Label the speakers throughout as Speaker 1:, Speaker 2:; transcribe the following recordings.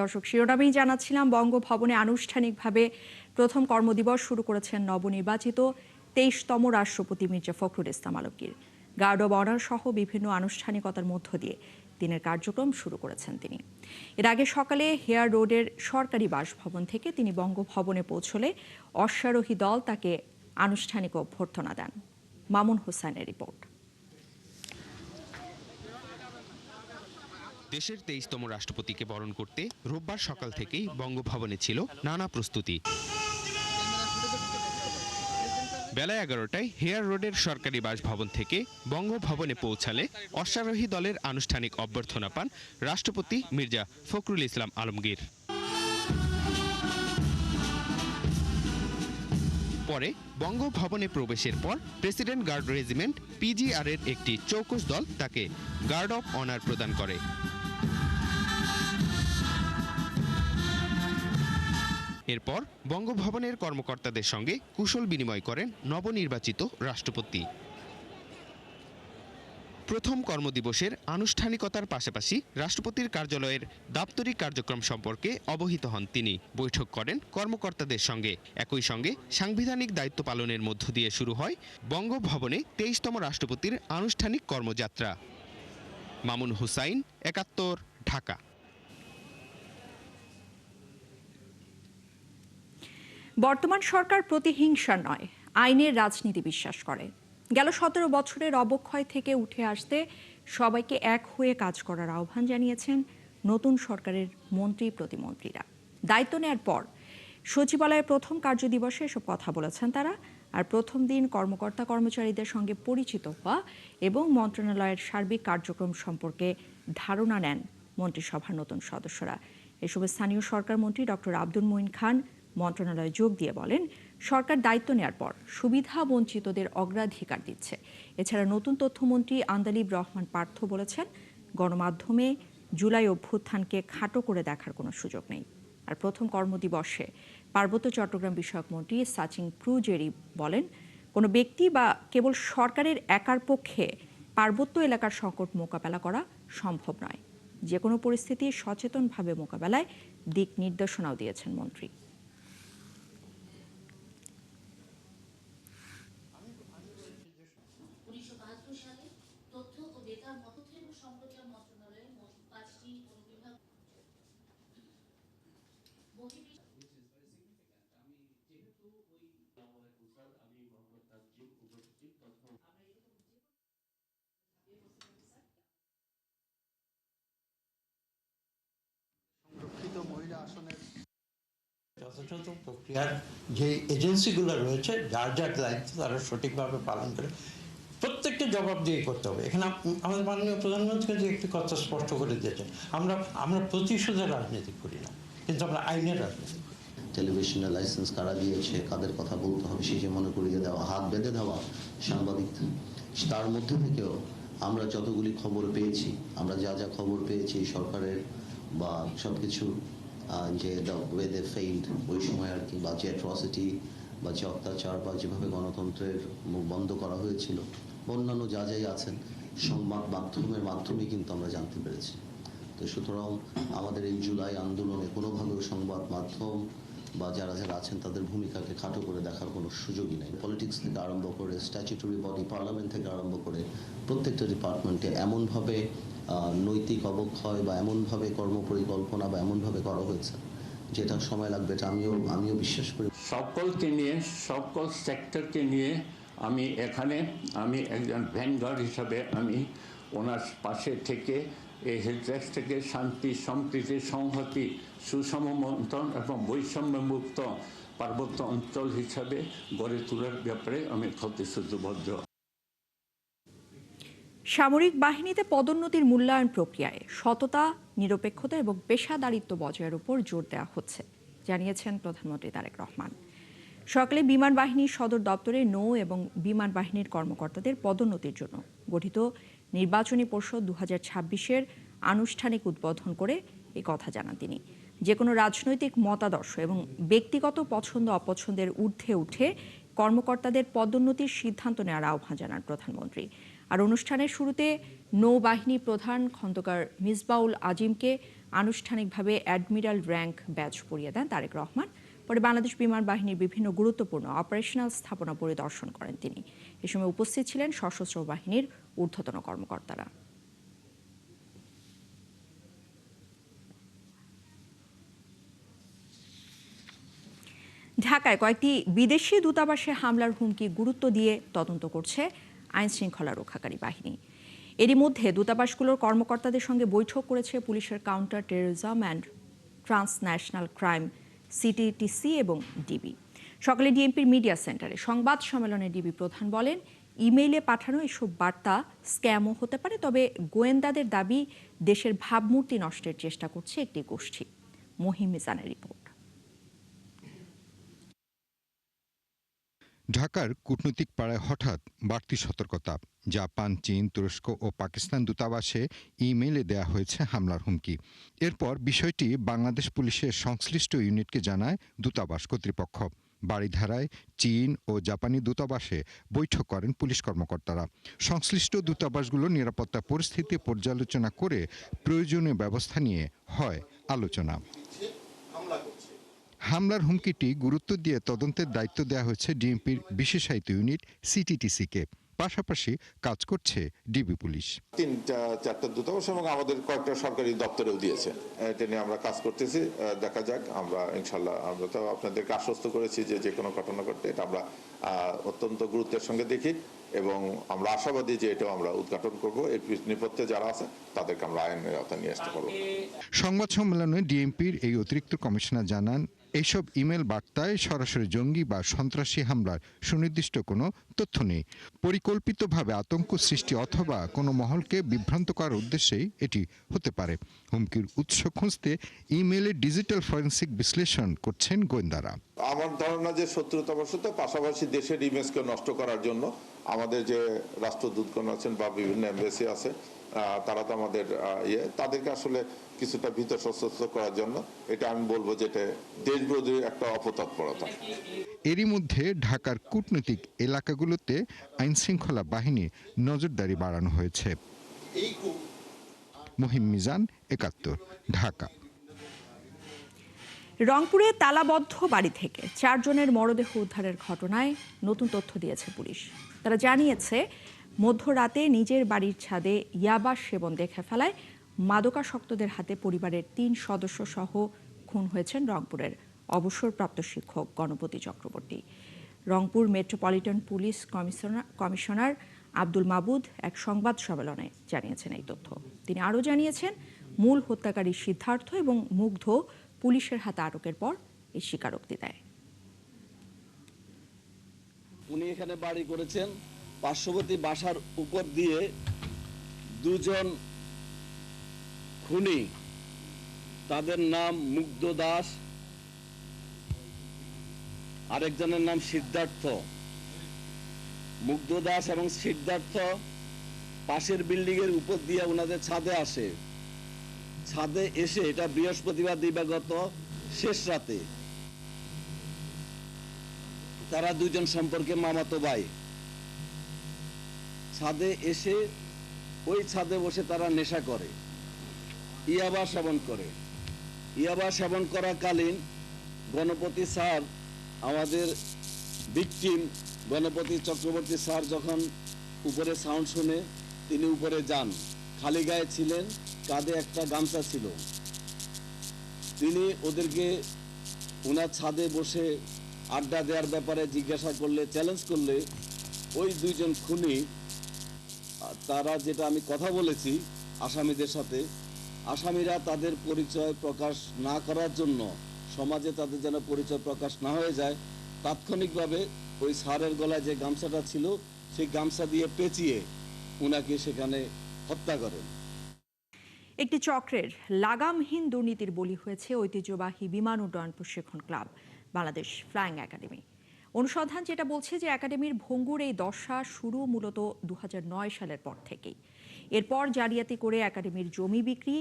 Speaker 1: দর্শক, শিরোনামেই জানাচ্ছিলাম বঙ্গভবনে আনুষ্ঠানিকভাবে প্রথম কর্মদিবস শুরু করেছেন নবনির্বাচিত ২৩তম রাষ্ট্রপতি Mirza Fakhrul Islam Alamgir. Guard of honour সহ বিভিন্ন আনুষ্ঠানিকতার মধ্য দিয়ে দিনের কার্যক্রম শুরু করেছেন তিনি। এর আগে সকালে হেয়ার রোডের সরকারি বাসভবন থেকে তিনি বঙ্গভবনে পৌঁছলে অশ্বারোহী দল তাকে আনুষ্ঠানিক অভ্যর্থনা দেন। মামুন হোসেনের রিপোর্ট।
Speaker 2: দেশের ২৩তম রাষ্ট্রপতিকে বরণ করতে রোববার সকাল থেকেই বঙ্গভবনে ছিল নানা প্রস্তুতি। বেলা ১১টায় হেয়ার রোডের সরকারি বাসভবন থেকে বঙ্গভবনে পৌঁছালে অশ্বারোহী দলের আনুষ্ঠানিক অভ্যর্থনা পান রাষ্ট্রপতি মির্জা ফখরুল ইসলাম আলমগীর। পরে বঙ্গভবনে প্রবেশের পর প্রেসিডেন্ট গার্ড রেজিমেন্ট PGR এর একটি চৌকস দল তাকে গার্ড অব অনার প্রদান করে। এরপর বঙ্গভবনের কর্মকর্তাদের সঙ্গে কুশল বিনিময় করেন নবনির্বাচিত রাষ্ট্রপতি। প্রথম কর্মদিবসের আনুষ্ঠানিকতার পাশাপাশি রাষ্ট্রপতির কার্যালয়ের দাপ্তরিক কার্যক্রম সম্পর্কে অবহিত হন তিনি। বৈঠক করেন কর্মকর্তাদের সঙ্গে। একই সঙ্গে সাংবিধানিক দায়িত্ব পালনের মধ্য দিয়ে শুরু হয় বঙ্গভবনে ২৩তম রাষ্ট্রপতির আনুষ্ঠানিক কর্মযাত্রা। মামুন হুসাইন, ৭১, ঢাকা।
Speaker 1: বর্তমান সরকার প্রতিহিংসার নয়, আইনের রাজনীতি বিশ্বাস করে। গেল ১৭ বছরের অবক্ষয় থেকে উঠে আসতে সবাইকে এক হয়ে কাজ করার আহ্বান জানিয়েছেন নতুন সরকারের মন্ত্রী প্রতিমন্ত্রীরা। দায়িত্ব নেয়ার পর সচিবালয়ের প্রথম কার্যদিবসে এসব কথা বলেছেন তারা। আর প্রথম দিন কর্মকর্তা কর্মচারীদের সঙ্গে পরিচিত হওয়া এবং মন্ত্রণালয়ের সার্বিক কার্যক্রম সম্পর্কে ধারণা নেন মন্ত্রিসভার নতুন সদস্যরা। এসব স্থানীয় সরকার মন্ত্রী ডক্টর আব্দুল মঈন খান মন্ত্রণালয়ে যোগ দিয়ে বলেন, সরকার দায়িত্ব নেওয়ার পর সুবিধা বঞ্চিতদের অগ্রাধিকার দিচ্ছে। এছাড়া নতুন তথ্যমন্ত্রী আন্দালিব রহমান পার্থ বলেছেন, গণমাধ্যমে জুলাই অভ্যুত্থানকে খাটো করে দেখার কোনো সুযোগ নেই। আর প্রথম কর্মদিবসে পার্বত্য চট্টগ্রাম বিষয়ক মন্ত্রী সাচিং প্রুজেরি বলেন, কোনো ব্যক্তি বা কেবল সরকারের একার পক্ষে পার্বত্য এলাকার সংকট মোকাবেলা করা সম্ভব নয়। যে কোনো পরিস্থিতি সচেতনভাবে মোকাবেলায় দিক নির্দেশনাও দিয়েছেন মন্ত্রী।
Speaker 3: যথাযথ প্রক্রিয়ার যে এজেন্সিগুলো রয়েছে যার যার দায়িত্ব তারা সঠিকভাবে পালন করে প্রত্যেকটা জবাবদিহি করতে হবে। এখানে আমাদের মাননীয় প্রধানমন্ত্রী যে একটি কথা স্পষ্ট করে দিয়েছেন, আমরা প্রতিশোধের রাজনীতি করি না, কিন্তু আমরা আইনের রাজনীতি করি।
Speaker 4: টেলিভিশনের লাইসেন্স কারা দিয়েছে, কাদের কথা বলতে হবে সে যে মনে করিয়ে দেওয়া, হাত বেঁধে দেওয়া সাংবাদিক। তার মধ্যে থেকেও আমরা যতগুলি খবর পেয়েছি, আমরা যা যা খবর পেয়েছি সরকারের বা সবকিছু যে দ্য ওয়ে দে ফেইল্ড ওই সময় আর কি, বা যে অ্যাট্রসিটি বা যে অত্যাচার বা যেভাবে গণতন্ত্রের মুখ বন্ধ করা হয়েছিল, অন্যান্য যা যাই আছেন সংবাদ মাধ্যমের মাধ্যমে কিন্তু আমরা জানতে পেরেছি। তো সুতরাং আমাদের এই জুলাই আন্দোলনে কোনোভাবেও সংবাদ মাধ্যম বা যারা যারা আছেন তাদের ভূমিকাকে খাটো করে দেখার কোনো সুযোগই নেই। পলিটিক্স থেকে আরম্ভ করে স্ট্যাচুটরি বডি পার্লামেন্ট থেকে আরম্ভ করে প্রত্যেকটা ডিপার্টমেন্টে এমনভাবে নৈতিক অবক্ষয় বা এমনভাবে কর্মপরিকল্পনা বা এমনভাবে করা হয়েছে যেটা সময় লাগবে, এটা আমিও বিশ্বাস করি।
Speaker 5: সকলকে নিয়ে, সকল সেক্টরকে নিয়ে আমি একজন ভ্যানগার্ড হিসাবে আমি ওনার পাশে থেকে এই হেলথ থেকে শান্তি, সম্প্রীতি, সংহতি, সুষম মন্থন এবং বৈষম্যমুক্ত পার্বত্য অঞ্চল হিসাবে গড়ে তোলার ব্যাপারে আমি প্রতিশ্রুতিবদ্ধ।
Speaker 1: সামরিক বাহিনীতে পদোন্নতির মূল্যায়ন প্রক্রিয়ায় সততা, নিরপেক্ষতা এবং পেশাদারিত্ব বজায়ের উপর জোর দেওয়া হচ্ছে, জানিয়েছেন প্রধানমন্ত্রী তারেক রহমান। সকালে বিমান বাহিনীর সদর দপ্তরে নৌ এবং বিমান বাহিনীর কর্মকর্তাদের পদোন্নতির জন্য গঠিত নির্বাচনী পরিষদ ২০২৬-এর আনুষ্ঠানিক উদ্বোধন করে এই কথা জানান তিনি। যে কোনো রাজনৈতিক মতাদর্শ এবং ব্যক্তিগত পছন্দ অপছন্দের ঊর্ধ্বে উঠে কর্মকর্তাদের পদোন্নতির সিদ্ধান্ত নেওয়ার আহ্বান জানান প্রধানমন্ত্রী। আর অনুষ্ঠানের শুরুতে নৌবাহিনী প্রধান খন্দকার মিসবাউল আজিমকে আনুষ্ঠানিকভাবে অ্যাডমিরাল র্যাঙ্ক ব্যাজ পরিয়ে দেন তারেক রহমান। পরে বাংলাদেশ বিমান বাহিনীর বিভিন্ন গুরুত্বপূর্ণ অপারেশনাল স্থাপনা পরিদর্শন করেন তিনি। এ সময় উপস্থিত ছিলেন সশস্ত্র বাহিনীর ঊর্ধ্বতন কর্মকর্তারা। ঢাকায় কয়েকটি বিদেশি দূতাবাসে হামলার হুমকি গুরুত্ব দিয়ে তদন্ত করছে আইনশৃঙ্খলা রক্ষাকারী বাহিনী। এরই মধ্যে দূতাবাসগুলোর কর্মকর্তাদের সঙ্গে বৈঠক করেছে পুলিশের counter terrorism and transnational crime CTTC এবং ডিবি। সকালে ডিএমপির মিডিয়া সেন্টারে সংবাদ সম্মেলনে ডিবি প্রধান বলেন, ইমেইলে পাঠানো এসব বার্তা স্ক্যামও হতে পারে, তবে গোয়েন্দাদের দাবি দেশের ভাবমূর্তি নষ্টের চেষ্টা করছে একটি গোষ্ঠী। মহিম মিজানের রিপোর্ট।
Speaker 6: ঢাকার কূটনৈতিক পাড়ায় হঠাৎ বাড়তি সতর্কতা। জাপান, চীন, তুরস্ক ও পাকিস্তান দূতাবাসে ইমেইলে দেয়া হয়েছে হামলার হুমকি। এরপর বিষয়টি বাংলাদেশ পুলিশের সংশ্লিষ্ট ইউনিটকে জানায় দূতাবাস কর্তৃপক্ষ। বারিধারায় চীন ও জাপানি দূতাবাসে বৈঠক করেন পুলিশ কর্মকর্তারা। সংশ্লিষ্ট দূতাবাসগুলোর নিরাপত্তা পরিস্থিতি পর্যালোচনা করে প্রয়োজনীয় ব্যবস্থা নিয়ে হয় আলোচনা। হামলার হুমকিটি গুরুত্ব দিয়ে তদন্তের দায়িত্ব দেওয়া হয়েছে ডিএমপির বিশেষায়িত ইউনিট সিটিটিসিকে। পাশাপাশি কাজ করছে ডিবি পুলিশ।
Speaker 7: 3-4টা দূতাবাস এবং আমাদের কয়েকটা সরকারি দপ্তরেও দিয়েছে। এটা নিয়ে আমরা কাজ করতেছি, দেখা যাক। আমরা ইনশাল্লাহ আমরা তো আপনাদেরকে আশ্বস্ত করেছি যে কোনো ঘটনা ঘটলে এটা আমরা অত্যন্ত গুরুত্বের সঙ্গে দেখি এবং আমরা আশাবাদী যে এটাও আমরা উদ্ঘাটন করব। এর নেপথ্যে যারা আছে তাদেরকে আমরা আইনের আওতায় নিয়ে আসতে পারবো।
Speaker 6: সংবাদ সম্মেলনে ডিএমপির এই অতিরিক্ত কমিশনার জানান, এইসব ইমেল বার্তায় সরাসরি জঙ্গি বা সন্ত্রাসী হামলার সুনির্দিষ্ট কোনো তথ্য নেই। পরিকল্পিতভাবে আতঙ্ক সৃষ্টি অথবা কোনো মহলকে বিভ্রান্ত করার উদ্দেশ্যেই এটি হতে পারে। হুমকির উৎস খুঁজতে ইমেইলের ডিজিটাল ফরেনসিক বিশ্লেষণ করছেন গোয়েন্দারা।
Speaker 7: আমার ধারণা যে শত্রুতাবশত পাশাপাশি দেশের ইমেজকে নষ্ট করার জন্য আমাদের যে রাষ্ট্রদূতগণ আছেন বা বিভিন্ন এমবেসি আছে, তারা তো আমাদের তাদেরকে আসলে কিছুটা ভীত সশস্ত্র করার জন্য এটা আমি বলবো যে এটা দেশবিরোধী একটা অপতৎপরতা।
Speaker 6: এরই মধ্যে ঢাকার কূটনৈতিক এলাকাগুলোতে আইনশৃঙ্খলা বাহিনীর নজরদারি বাড়ানো হয়েছে। মহিম মিজান, ৭১, ঢাকা।
Speaker 1: রংপুরে তালাবদ্ধ বাড়ি থেকে 4 জনের মরদেহ উদ্ধারের ঘটনায় নতুন তথ্য দিয়েছে পুলিশ। তারা জানিয়েছে, মধ্যরাতে নিজের বাড়ির ছাদে ইয়াবা সেবন দেখে ফেলায় মাদকাসক্তদের হাতে পরিবারের 3 সদস্য সহ খুন হয়েছেন রংপুরের অবসরপ্রাপ্ত শিক্ষক Ganapati Chakraborty. Rangpur metropolitan police commissioner Abdul Mabud এক সংবাদ সম্মেলনে জানিয়েছেন এই তথ্য। তিনি আরও জানিয়েছেন, মূল হত্যাকারী সিদ্ধার্থ এবং মুগ্ধ পুলিশের হাতে আটকের পর এই স্বীকারোক্তি দেয়।
Speaker 8: উনি এখানে বাড়ি করেছেন, পার্শ্ববর্তী বাসার উপর দিয়ে 2 জন খুনি, তাদের নাম মুগ্ধ দাস, আরেকজনের নাম সিদ্ধার্থ। মুগ্ধ দাস এবং সিদ্ধার্থ পাশের বিল্ডিং এর উপর দিয়ে ওনাদের ছাদে আসে। ছাদে এসে, এটা বৃহস্পতিবার দিবাগত শেষ রাতে, তারা 2 জন সম্পর্কে মামাতো ভাই। ছাদে এসে ওই ছাদে বসে তারা নেশা করে, ইয়াবা সেবন করে। ইয়াবা সেবন করাকালীন গণপতি স্যার, আমাদের ভিকটিম গণপতি চক্রবর্তী স্যার যখন উপরে সাউন্ড শুনে তিনি উপরে যান। খালি গায়ে ছিলেন, কাঁধে একটা গামছা ছিল। তিনি ওদেরকে ওনার ছাদে বসে আড্ডা দেওয়ার ব্যাপারে জিজ্ঞাসা করলে, চ্যালেঞ্জ করলে, ওই 2 জন খুনি, তারা যেটা আমি কথা বলেছি আসামিদের সাথে, আসামিরা তাদের পরিচয় প্রকাশ না করার জন্য, সমাজে তাদের যেন পরিচয় প্রকাশ না হয়ে যায়, তাৎক্ষণিকভাবে ওই স্যারের গলায় যে গামছাটা ছিল সেই গামছা দিয়ে পেঁচিয়ে উনাকে সেখানে হত্যা করেন।
Speaker 1: একটি চক্রের লাগামহীন দুর্নীতির বলি হয়েছে ঐতিহ্যবাহী বিমান উড্ডয়ন প্রশিক্ষণ ক্লাব বাংলাদেশ ফ্লাইং একাডেমি। অনুসন্ধান যেটা বলছে যে একাডেমির ভঙ্গুর এই দশা শুরু মূলত 2009 সালের পর থেকেই। এরপর জালিয়াতি করে একাডেমির জমি বিক্রি,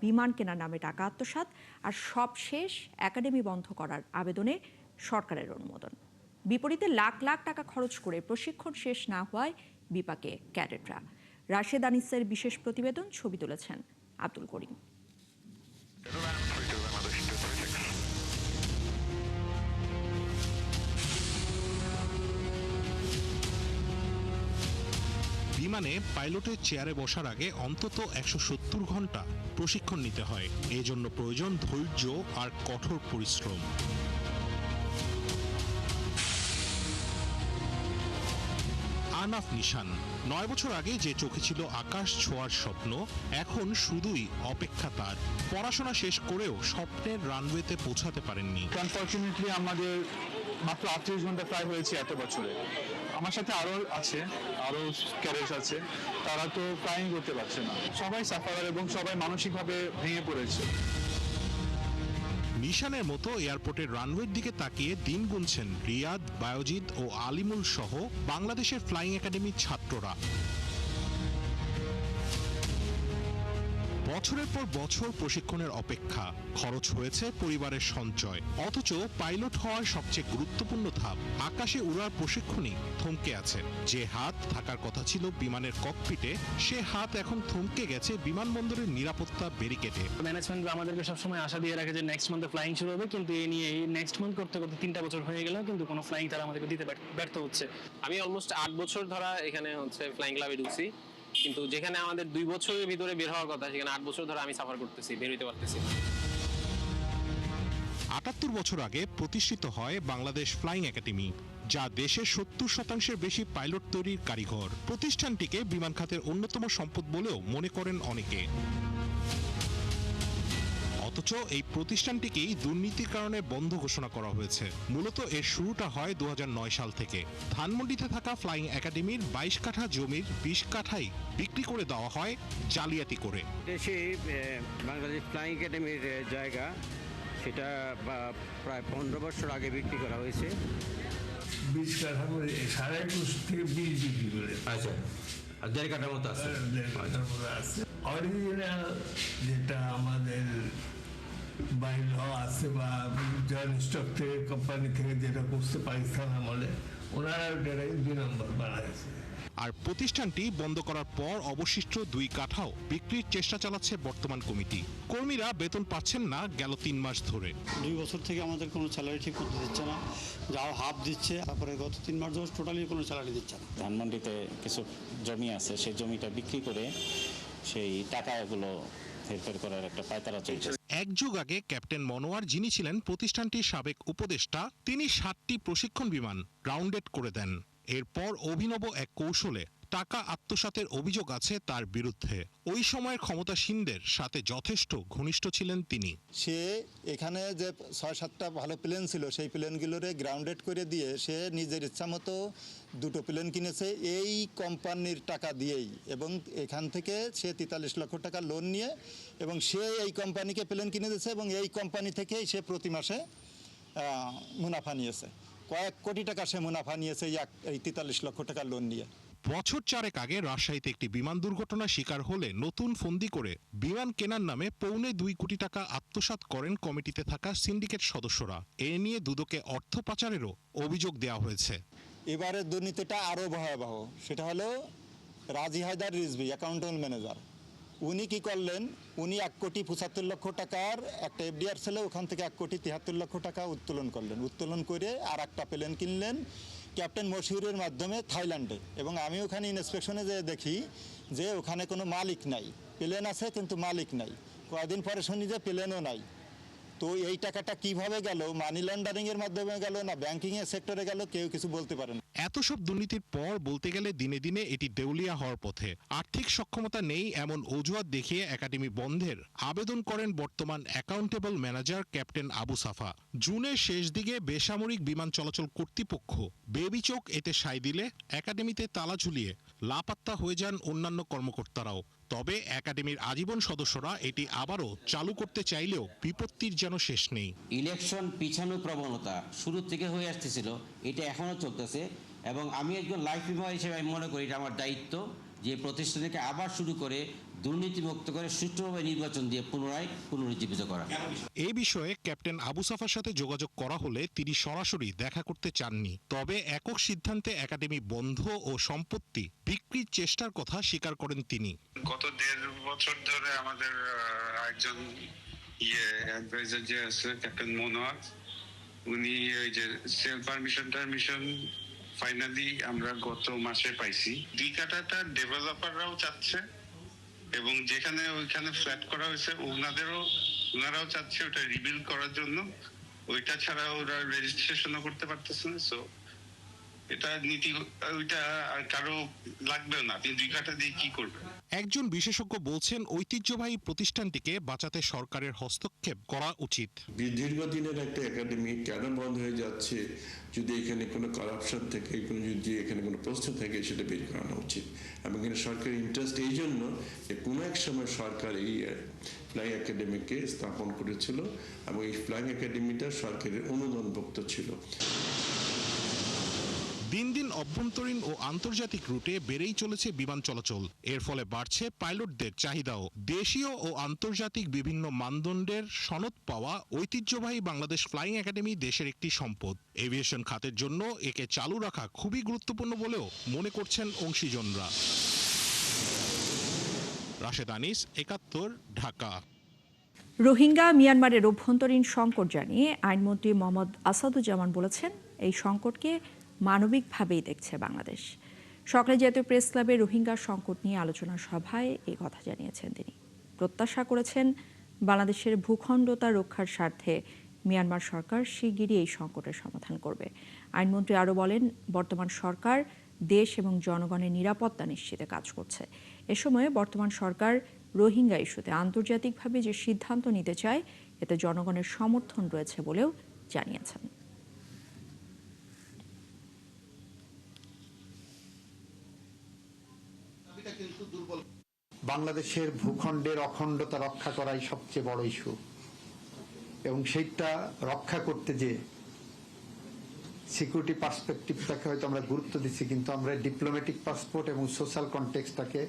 Speaker 1: বিমান কেনার নামে টাকা আত্মসাৎ, আর সবশেষ একাডেমি বন্ধ করার আবেদনে সরকারের অনুমোদন। বিপরীতে লাখ লাখ টাকা খরচ করে প্রশিক্ষণ শেষ না হওয়ায় বিপাকে ক্যাডেটরা। রাশেদ আনিসের বিশেষ প্রতিবেদন, ছবি তুলেছেন আব্দুল করিম।
Speaker 9: বিমানে পাইলটের চেয়ারে বসার আগে অন্তত 170 ঘন্টা প্রশিক্ষণ নিতে হয়। এজন্য প্রয়োজন ধৈর্য আর কঠোর পরিশ্রম। আনাফ নিশান 9 বছর আগে যে চোখে ছিল আকাশ ছোঁয়ার স্বপ্ন, এখন শুধুই অপেক্ষা তার। পড়াশোনা শেষ করেও স্বপ্নের রানওয়েতে পৌঁছাতে পারেননি।
Speaker 10: আনফরচুনেটলি আমাদের মাত্র 38 ঘন্টা প্রায় হয়েছে এত বছরে। আমার সাথে আরো ক্যাডেটস আছে, তারা তো ফ্লাইং করতে পারছে না। সবাই সাফারার এবং সবাই মানসিকভাবে ভেঙে পড়েছে।
Speaker 9: নিশানের মতো এয়ারপোর্টের রানওয়ের দিকে তাকিয়ে দিন গুনছেন রিয়াদ, বায়োজিৎ ও আলিমুল সহ বাংলাদেশের ফ্লাইং একাডেমির ছাত্ররা। বছরের পর বছর প্রশিক্ষণের অপেক্ষা, খরচ হয়েছে পরিবারের সঞ্চয়, অথচ পাইলট হওয়ার সবচেয়ে গুরুত্বপূর্ণ ধাপ আকাশে উড়ার প্রশিক্ষণই থমকে আছে। যে হাত থাকার কথা ছিল বিমানের ককপিটে, সে হাত এখন থমকে গেছে বিমানবন্দরের নিরাপত্তা ব্যারিকেডে।
Speaker 10: ম্যানেজমেন্ট আমাদেরকে সবসময় আশা দিয়ে রাখে যে নেক্সট মান্থে ফ্লাইং শুরু হবে, কিন্তু এই নিয়ে নেক্সট মান্থ করতে করতে 3টা বছর হয়ে গেল, কিন্তু কোনো ফ্লাইং তারা আমাদেরকে দিতে ব্যর্থ হচ্ছে।
Speaker 11: আমি অলমোস্ট 8 বছর ধরা এখানে ফ্লাইং ক্লাবে ঢুকছি, কিন্তু যেখানে আমাদের 2 বছরের ভিতরে বের হওয়ার কথা, সেখানে 8 বছর ধরে আমি সাফার করতেছি, বের হইতে পারতেছি।
Speaker 9: 78 বছর আগে প্রতিষ্ঠিত হয় বাংলাদেশ ফ্লাইং একাডেমি, যা দেশের 70% বেশি পাইলট তৈরির কারিগর। প্রতিষ্ঠানটিকে বিমান খাতের অন্যতম সম্পদ বলেও মনে করেন অনেকে। অথচ এই প্রতিষ্ঠানটিকেই দুর্নীতির কারণে বন্ধ ঘোষণা করা হয়েছে। মূলত এর শুরুটা হয় 2009 সাল থেকে। ধানমন্ডিতে থাকা ফ্লাইং একাডেমির 22 কাঠা জমির 20 কাঠাই বিক্রি করে দেওয়া হয় জালিয়াতি করে।
Speaker 12: দেশে বাংলাদেশ ফ্লাইং একাডেমির জায়গা, সেটা প্রায় 15 বছর আগে বিক্রি করা হয়েছে।
Speaker 13: 20 কাঠা করে 21.5 থেকে 20 বিক্রি করে।
Speaker 12: আচ্ছা, আর 1.5 কাঠার মতো আছে।
Speaker 13: অরিজিনাল যেটা আমাদের বাইল আছে বা জয়েন্ট স্টক থেকে কোম্পানি থেকে যেটা করছে পাকিস্তান আমলে, ওনারা ওটাই 2 নম্বর বানাইছে।
Speaker 9: আর প্রতিষ্ঠানটি বন্ধ করার পর অবশিষ্ট 2 কাঠাও বিক্রির চেষ্টা চালাচ্ছে বর্তমান কমিটি। কর্মীরা বেতন পাচ্ছেন না গেল 3 মাস ধরে।
Speaker 14: 2 বছর থেকে আমাদের কোনো স্যালারি ঠিক করতে দিচ্ছে না, যাও হাফ দিচ্ছে, তারপরে গত 3 মাস ধরে টোটালি কোনো স্যালারি দিচ্ছে না।
Speaker 15: ধানমন্ডিতে কিছু জমি আছে, সেই জমিটা বিক্রি করে সেই টাকাগুলো হেরফের করার একটা পায়তারা চলছে।
Speaker 9: এক যুগ আগে ক্যাপ্টেন মনোয়ার, যিনি ছিলেন প্রতিষ্ঠানটির সাবেক উপদেষ্টা, তিনি 7টি প্রশিক্ষণ বিমান গ্রাউন্ডেড করে দেন। এরপর অভিনব এক কৌশলে টাকা আত্মসাতের অভিযোগ আছে তার বিরুদ্ধে। ওই সময়ের ক্ষমতাসীনদের সাথে যথেষ্ট ঘনিষ্ঠ ছিলেন তিনি।
Speaker 16: সে এখানে যে 6-7টা ভালো প্লেন ছিল, সেই প্লেনগুলোরে গ্রাউন্ডেড করে দিয়ে সে নিজের ইচ্ছা মতো 2টো প্লেন কিনেছে এই কোম্পানির টাকা দিয়েই, এবং এখান থেকে সে 43 লক্ষ টাকা লোন নিয়ে এবং সে এই কোম্পানিকে প্লেন কিনে দিয়েছে, এবং এই কোম্পানি থেকেই সে প্রতি মাসে মুনাফা নিয়েছে। কয়েক কোটি টাকা সে মুনাফা নিয়েছে এই 43 লক্ষ টাকা লোন নিয়ে।
Speaker 9: বছর 4 আগে রাজশাহীতে একটি বিমান দুর্ঘটনার শিকার হলে নতুন ফন্দি করে বিমান কেনার নামে 2.25 কোটি টাকা আত্মসাৎ করেন কমিটিতে থাকা সিন্ডিকেট সদস্যরা। এ নিয়ে দুদকে অর্থ পাচারেরও অভিযোগ দেওয়া হয়েছে।
Speaker 16: এবারে দুর্নীতিটা আরও ভয়াবহ। সেটা হলো রাজি হায়দার রিজভী, অ্যাকাউন্টেন্ট ম্যানেজার। উনি কি করলেন, উনি 1.75 কোটি টাকার একটা এফডিআর ছিল, ওখান থেকে 1.73 কোটি টাকা উত্তোলন করলেন। উত্তোলন করে আর একটা প্লেন কিনলেন ক্যাপ্টেন মশিউরের মাধ্যমে থাইল্যান্ডে, এবং আমি ওখানে ইন্সপেকশনে যেয়ে দেখি যে ওখানে কোনো মালিক নাই। প্লেন আছে কিন্তু মালিক নাই। কয়েকদিন পরে শুনি যে প্লেনও নাই। তো এই টাকাটা কিভাবে গেল, মানি লন্ডারিং এর মাধ্যমে গেল না ব্যাংকিং এর সেক্টরে গেল, কেউ কিছু বলতে পারে না।
Speaker 9: এত সব দুর্নীতির পর বলতে গেলে দিনে দিনে এটি দেউলিয়া হওয়ার পথে। আর্থিক সক্ষমতা নেই এমন অজুহাত দেখিয়ে একাডেমি বন্ধের আবেদন করেন বর্তমান অ্যাকাউন্টেবল ম্যানেজার ক্যাপ্টেন আবু সাফা। জুনের শেষ দিকে বেসামরিক বিমান চলাচল কর্তৃপক্ষ বেবিচোক এতে সায় দিলে একাডেমিতে তালা ঝুলিয়ে লাপাত্তা হয়ে যান অন্যান্য কর্মকর্তারাও। তবে একাডেমির আজীবন সদস্যরা এটি আবারও চালু করতে চাইলেও বিপত্তির যেন শেষ নেই।
Speaker 17: ইলেকশন পিছানোর প্রবণতা শুরু থেকে হয়ে আসতেছিল, এটা এখনো চলতেছে, এবং আমি একজন লাইফ মেম্বার হিসেবে আমি মনে করি এটা আমার দায়িত্ব যে প্রতিষ্ঠানকে আবার শুরু করে দুর্নীতিমুক্ত করে সুষ্ঠুভাবে নির্বাচন দিয়ে পুনরুজ্জীবিত করা।
Speaker 9: এই বিষয়ে ক্যাপ্টেন আবু সাফার সাথে যোগাযোগ করা হলে তিনি সরাসরি দেখা করতে চাননি। তবে একক সিদ্ধান্তে একাডেমি বন্ধ ও সম্পত্তি বিক্রির চেষ্টার কথা স্বীকার করেন তিনি।
Speaker 18: গত 1.5 বছর ধরে আমাদের একজন অ্যাডভাইজার যে আছে ক্যাপ্টেন মনোয়ার, উনি ওই যে সেল পারমিশন ফাইনালি আমরা গত মাসে পাইছি। 2 কাঠাটা ডেভেলপাররাও চাচ্ছে এবং যেখানে ওইখানে ফ্ল্যাট করা হয়েছে ওনারাও চাচ্ছে ওটা রিবিল্ড করার জন্য। ওইটা ছাড়া ওরা রেজিস্ট্রেশনও করতে পারতেছে না। সো এটা নীতি, ওইটা আর কারো লাগবে না। আপনি 2 কাঠা দিয়ে কি করবেন?
Speaker 9: একজন বিশেষজ্ঞ বলছেন ঐতিহ্যবাহী প্রতিষ্ঠানটিকে বাঁচাতে সরকারের হস্তক্ষেপ করা উচিত।
Speaker 19: দীর্ঘদিনের একটা একাডেমি কেন বন্ধ হয়ে যাচ্ছে? যদি এখানে কোনো কারাপশন থেকে যদি এখানে কোনো প্রশ্ন থাকে সেটা বের করানো উচিত। এবং এখানে সরকারের ইন্টারেস্ট এই জন্য যে কোনো এক সময় সরকার এই ফ্লাইং একাডেমিকে স্থাপন করেছিল এবং এই ফ্লাইং একাডেমিটা সরকারের অনুদানভুক্ত ছিল।
Speaker 9: দিন দিন অভ্যন্তরীণ ও আন্তর্জাতিক রুটে বেড়েই চলেছে বিমান চলাচল। এর ফলে বাড়ছে পাইলটদের চাহিদাও। দেশীয় ও আন্তর্জাতিক বিভিন্ন মানদণ্ডের সনদ পাওয়া ঐতিহ্যবাহী বাংলাদেশ ফ্লাইং একাডেমি দেশের একটি সম্পদ। এভিয়েশন খাতের জন্য একে চালু রাখা খুবই গুরুত্বপূর্ণ বলেও মনে করছেন অংশীজনরা। রাশেদ আনিস, ৭১, ঢাকা।
Speaker 1: রোহিঙ্গা মিয়ানমারের অভ্যন্তরীণ সংকট জানিয়ে আইনমন্ত্রী মোহাম্মদ আসাদুজ্জামান বলেছেন, এই সংকটকে মানবিকভাবেই দেখছে বাংলাদেশ। সকালে জাতীয় প্রেস ক্লাবে রোহিঙ্গা সংকট নিয়ে আলোচনা সভায় এই কথা জানিয়েছেন তিনি। প্রত্যাশা করেছেন বাংলাদেশের ভূখণ্ডতা রক্ষার স্বার্থে মিয়ানমার সরকার শিগগিরই এই সংকটের সমাধান করবে। আইনমন্ত্রী আরও বলেন, বর্তমান সরকার দেশ এবং জনগণের নিরাপত্তা নিশ্চিতে কাজ করছে। এ সময়ে বর্তমান সরকার রোহিঙ্গা ইস্যুতে আন্তর্জাতিকভাবে যে সিদ্ধান্ত নিতে চায় এতে জনগণের সমর্থন রয়েছে বলেও জানিয়েছেন।
Speaker 20: বাংলাদেশের ভূখণ্ডের অখণ্ডতা রক্ষা করাই সবচেয়ে বড় ইস্যু এবং সেইটা রক্ষা করতে যে সিকিউরিটি পার্সপেক্টিভটাকে হয়তো আমরা গুরুত্ব দিচ্ছি, কিন্তু আমরা ডিপ্লোম্যাটিক পাসপোর্ট এবং সোশ্যাল কনটেক্সটটাকে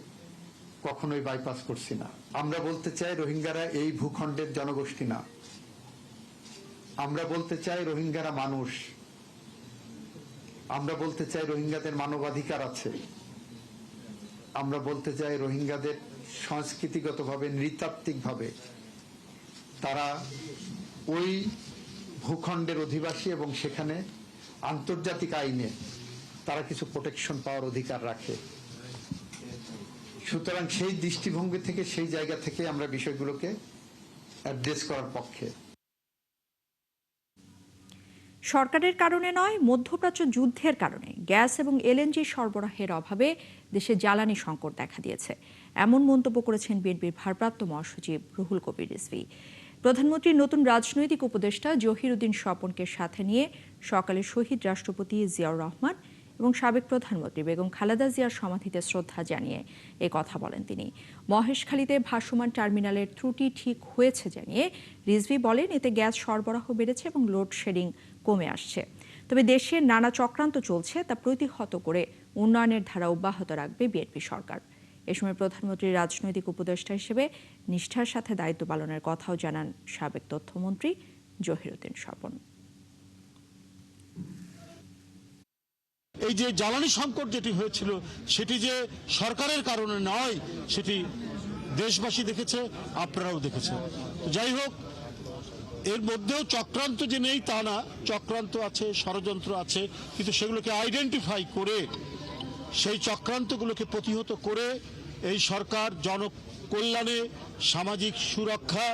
Speaker 20: কখনোই বাইপাস করছি না। আমরা বলতে চাই রোহিঙ্গারা এই ভূখণ্ডের জনগোষ্ঠী না। আমরা বলতে চাই রোহিঙ্গারা মানুষ। আমরা বলতে চাই রোহিঙ্গাদের মানবাধিকার আছে। আমরা বলতে চাই রোহিঙ্গাদের সংস্কৃতিগতভাবে নৃতাত্ত্বিকভাবে তারা ওই ভূখণ্ডের অধিবাসী এবং সেখানে আন্তর্জাতিক আইনে তারা কিছু প্রোটেকশন পাওয়ার অধিকার রাখে। সুতরাং সেই দৃষ্টিভঙ্গি থেকে, সেই জায়গা থেকে আমরা বিষয়গুলোকে অ্যাড্রেস করার পক্ষে।
Speaker 1: সরকারের কারণে নয়, মধ্যপ্রাচ্য যুদ্ধের কারণে গ্যাস এবং এলএনজি সরবরাহের অভাবে দেশে জ্বালানি সংকট দেখা দিয়েছে, এমন মন্তব্য করেছেন বিএনপির ভারপ্রাপ্ত মহাসচিব রুহুল কবির রিজভী। প্রধানমন্ত্রীর নতুন রাজনৈতিক উপদেষ্টা জহিরুদ্দিন স্বপনকে সাথে নিয়ে সকালে শহীদ রাষ্ট্রপতি জিয়াউর রহমান এবং সাবেক প্রধানমন্ত্রী বেগম খালেদা জিয়ার সমাধিতে শ্রদ্ধা জানিয়ে এ কথা বলেন তিনি। মহেশখালীতে ভাসমান টার্মিনালের ত্রুটি ঠিক হয়েছে জানিয়ে রিজভী বলেন, এতে গ্যাস সরবরাহ বেড়েছে এবং লোডশেডিং কমে আসছে। তবে দেশের নানা চক্রান্ত চলছে, তা প্রতিহত করে উন্নয়নের ধারা অব্যাহত রাখবে বিএনপি সরকার। এ সময় প্রধানমন্ত্রীর রাজনৈতিক উপদেষ্টা হিসেবে নিষ্ঠার সাথে দায়িত্ব পালনের কথাও জানান সাবেক তথ্যমন্ত্রী জহিরুদ্দিন স্বপন।
Speaker 21: এই যে জ্বালানি সংকট যেটি হয়েছিল সেটি যে সরকারের কারণে নয়, সেটি দেশবাসী দেখেছে, আপনারাও দেখেছেন। যাই হোক, এর মধ্যেও চক্রান্ত যে নেই তা না, চক্রান্ত আছে, ষড়যন্ত্র আছে, কিন্তু সেগুলোকে আইডেন্টিফাই করে সেই চক্রান্তগুলোকে প্রতিহত করে এই সরকার জনকল্যাণে, সামাজিক সুরক্ষা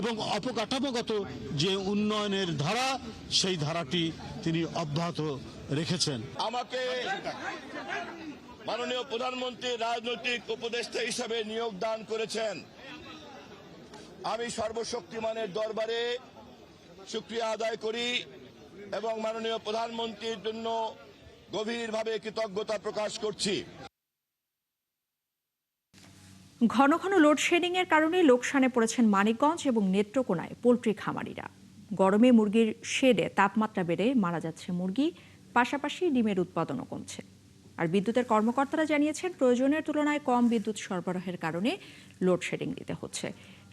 Speaker 21: এবং অবকাঠামোগত যে উন্নয়নের ধারা, সেই ধারাটি তিনি অব্যাহত রেখেছেন।
Speaker 22: আমাকে মাননীয় প্রধানমন্ত্রী রাজনৈতিক উপদেষ্টা হিসেবে নিয়োগ দান করেছেন। আমি সর্বশক্তিমানের দরবারে শুকরিয়া আদায় করি এবং মাননীয় প্রধানমন্ত্রীর জন্য গভীরভাবে কৃতজ্ঞতা প্রকাশ করছি।
Speaker 1: ঘন ঘন লোডশেডিং এর কারণে লোকসানে পড়েছেন মানিকগঞ্জ এবং নেত্রকোনায় পোল্ট্রি খামারিরা। গরমে মুরগির শেডে তাপমাত্রা বেড়ে মারা যাচ্ছে মুরগি, পাশাপাশি ডিমের উৎপাদনও কমছে। আর বিদ্যুতের কর্মকর্তারা জানিয়েছেন, প্রয়োজনের তুলনায় কম বিদ্যুৎ সরবরাহের কারণে লোডশেডিং দিতে হচ্ছে।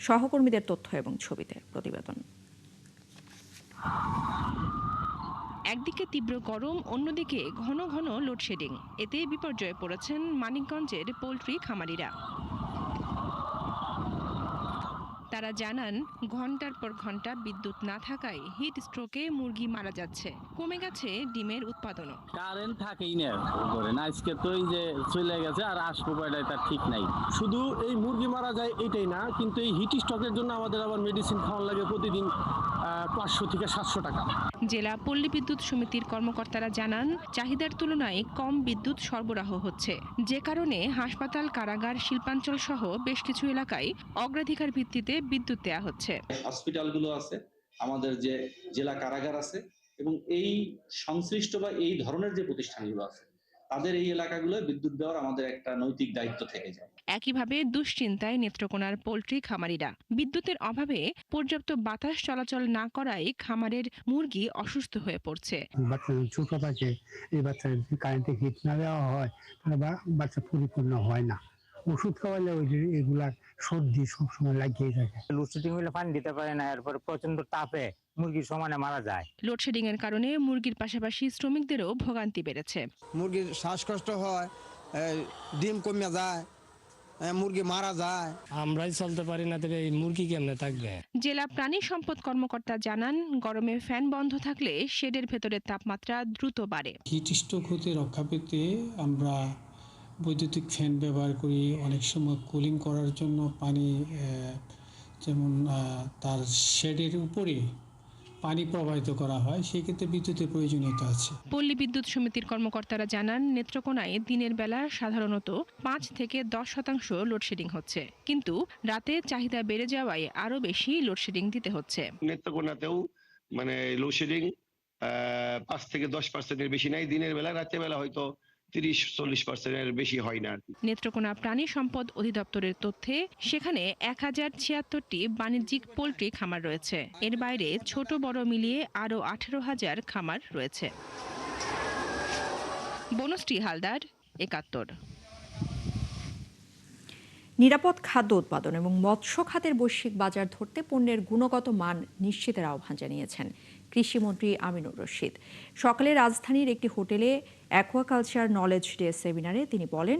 Speaker 1: সহকর্মীদের তথ্য এবং ছবিতে প্রতিবেদন।
Speaker 23: একদিকে তীব্র গরম, অন্যদিকে ঘন ঘন লোডশেডিং, এতে বিপর্যয়ে পড়েছেন মানিকগঞ্জের পোল্ট্রি খামারিরা। তারা জানান ঘন্টার পর ঘন্টা বিদ্যুৎ না থাকায় হিট স্ট্রোকে মুরগি মারা যাচ্ছে, কমে গেছে ডিমের উৎপাদনও।
Speaker 2: কারেন্ট থাকেই না, ধরেন আজকে তো এই যে চলে গেছে আর আসবো কয়টায় তার ঠিক নাই। শুধু এই মুরগি মারা যায় এটাই না, কিন্তু এই হিট স্ট্রোকের জন্য আমাদের আবার মেডিসিন খাওয়ান লাগে প্রতিদিন 500 থেকে 700 টাকা।
Speaker 23: জেলা পল্লী বিদ্যুৎ সমিতির কর্মকর্তারা জানান চাহিদার তুলনায় কম বিদ্যুৎ সরবরাহ হচ্ছে, যে কারণে হাসপাতাল, কারাগার, শিল্পাঞ্চল সহ বেশ কিছু এলাকায় অগ্রাধিকার ভিত্তিতে বিদ্যুৎ দেওয়া হচ্ছে।
Speaker 3: হসপিটালগুলো আছে, আমাদের যে জেলা কারাগার আছে এবং এই সংশ্লিষ্ট বা এই ধরনের যে প্রতিষ্ঠানগুলো আছে তাদের এই এলাকাগুলো বিদ্যুৎ দেওয়ার আমাদের একটা নৈতিক দায়িত্ব থেকে যায়।
Speaker 23: একইভাবে দুশ্চিন্তায় নেত্রকোনার পোল্ট্রি খামারিরা। বিদ্যুতের অভাবে পর্যাপ্ত বাতাস চলাচল না করায় খামারের মুরগি অসুস্থ হয়ে পড়ছে।
Speaker 4: বাচ্চা ছোট থাকে, এই বাচ্চা কারেন্টে হিট না দেওয়া হয় তাহলে বাচ্চা পরিপূর্ণ হয় না। ওষুধ খাওয়ালে ওই যে এগুলা সর্দি সবসময় লাগিয়ে থাকে।
Speaker 24: লোডশেডিং হলে পানি দিতে পারে না, এরপর প্রচন্ড তাপে মুরগির সমানে মারা যায়।
Speaker 23: লোডশেডিং এর কারণে মুরগির পাশাপাশি শ্রমিকদেরও ভোগান্তি বেড়েছে।
Speaker 25: মুরগির শ্বাসকষ্ট হয়, ডিম কমে যায়, মুরগি মারা যায়।
Speaker 26: আমরাই চলতে পারি না, তবে এই মুরগি কেমনে থাকবে?
Speaker 23: জেলা প্রাণী সম্পদ কর্মকর্তা জানান গরমে ফ্যান বন্ধ থাকলে শেডের ভেতরের তাপমাত্রা দ্রুত বাড়ে।
Speaker 27: হিট স্ট্রোক হতে রক্ষা পেতে আমরা বৈদ্যুতিক ফ্যান ব্যবহার করি। অনেক সময় কুলিং করার জন্য পানি যেমন তার শেডের উপরে পানি প্রবাহিত করা হয়, সেক্ষেত্রে বিদ্যুতের প্রয়োজনীয়তা আছে।
Speaker 23: পল্লী বিদ্যুৎ সমিতির কর্মকর্তারা জানান নেত্রকোনায় দিনের বেলা সাধারণত 5 থেকে 10% লোডশেডিং হচ্ছে, কিন্তু রাতে চাহিদা বেড়ে যাওয়ায় আরো বেশি লোডশেডিং দিতে হচ্ছে।
Speaker 28: নেত্রকোনাতেও মানে লোডশেডিং 5 থেকে 10%-এর বেশি নাই, দিনের বেলা, রাতের বেলা হয়তো 30-40%-এর বেশি হয় না।
Speaker 23: নেত্রকোনা প্রাণী সম্পদ অধিদপ্তরের তথ্যে সেখানে 1076টি বাণিজ্যিক পোল্ট্রি খামার রয়েছে। এর বাইরে ছোট বড় মিলিয়ে আরো 18,000 খামার রয়েছে। বনশ্রী হালদার, 71।
Speaker 1: নিরাপদ খাদ্য উৎপাদন এবং মৎস্য খাতের বৈশ্বিক বাজার ধরতে পণ্যের গুণগত মান নিশ্চিতের আহ্বান জানিয়েছেন কৃষিমন্ত্রী আমিনুর রশিদ। সকালে রাজধানীর একটি হোটেলে অ্যাকোয়াকালচার নলেজ ডে সেমিনারে তিনি বলেন,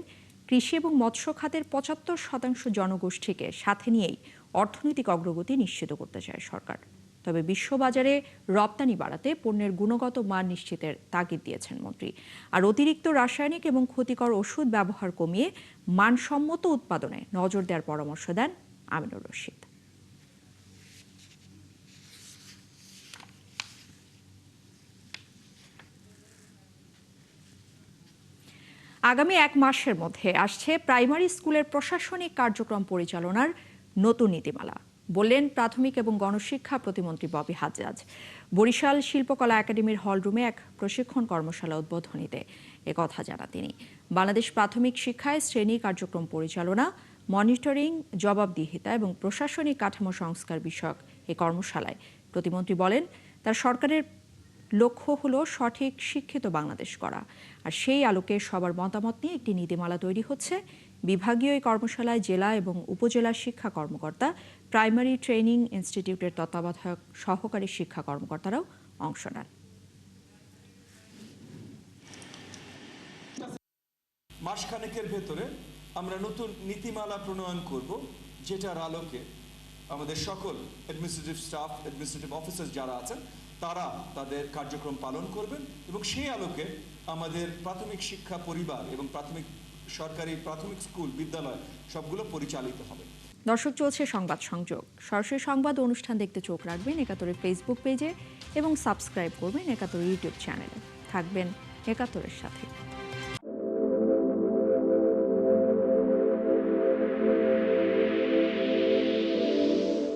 Speaker 1: কৃষি এবং মৎস্য খাতের 75% জনগোষ্ঠীকে সাথে নিয়েই অর্থনৈতিক অগ্রগতি নিশ্চিত করতে চায় সরকার। তবে বিশ্ববাজারে রপ্তানি বাড়াতে পণ্যের গুণগত মান নিশ্চিতের তাগিদ দিয়েছেন মন্ত্রী। আর অতিরিক্ত রাসায়নিক এবং ক্ষতিকর ওষুধ ব্যবহার কমিয়ে মানসম্মত উৎপাদনে নজর দেওয়ার পরামর্শ দেন আমিনুর রশিদ। আগামী 1 মাসের মধ্যে আসছে প্রাইমারি স্কুলের প্রশাসনিক কার্যক্রম পরিচালনার নতুন নীতিমালা, বললেন প্রাথমিক এবং গণশিক্ষা প্রতিমন্ত্রী ববি হাজ্জাজ। বরিশাল শিল্পকলা একাডেমির হলরুমে এক প্রশিক্ষণ কর্মশালা উদ্বোধনীতে একথা জানান তিনি। বাংলাদেশ প্রাথমিক শিক্ষায় শ্রেণী কার্যক্রম পরিচালনা, মনিটরিং, জবাবদিহিতা এবং প্রশাসনিক কাঠামো সংস্কার বিষয়ক এই কর্মশালায় প্রতিমন্ত্রী বলেন, তার সরকারের লক্ষ্য হলো সঠিক শিক্ষিত বাংলাদেশ করা। আর সেই আলোকে সবার মতামত নিয়ে একটি নীতিমালা তৈরি হচ্ছে। বিভাগীয় এই কর্মশালায় জেলা এবং উপজেলা শিক্ষা কর্মকর্তা, প্রাইমারি ট্রেনিং ইনস্টিটিউটের তত্ত্বাবধায়ক সহকারী শিক্ষা কর্মকর্তারাও অংশ নেন।
Speaker 29: মাসখানেকের ভেতরে আমরা নতুন নীতিমালা প্রণয়ন করব, যেটার আলোকে আমাদের সকল অ্যাডমিনিস্ট্রেটিভ স্টাফ, অ্যাডমিনিস্ট্রেটিভ অফিসার যারা আছেন তারা তাদের কার্যক্রম পালন করবেন এবং সেই আলোকে আমাদের প্রাথমিক শিক্ষা পরিবার এবং সরকারি প্রাথমিক স্কুল, বিদ্যালয় সবগুলো পরিচালিত হবে।
Speaker 1: দর্শক, চলছে সংবাদ সংযোগ। সরাসরি সংবাদ অনুষ্ঠান দেখতে চোখ রাখবেন 71-এর ফেসবুক পেজে এবং সাবস্ক্রাইব করবেন 71 ইউটিউব চ্যানেলে। থাকবেন 71-এর সাথে।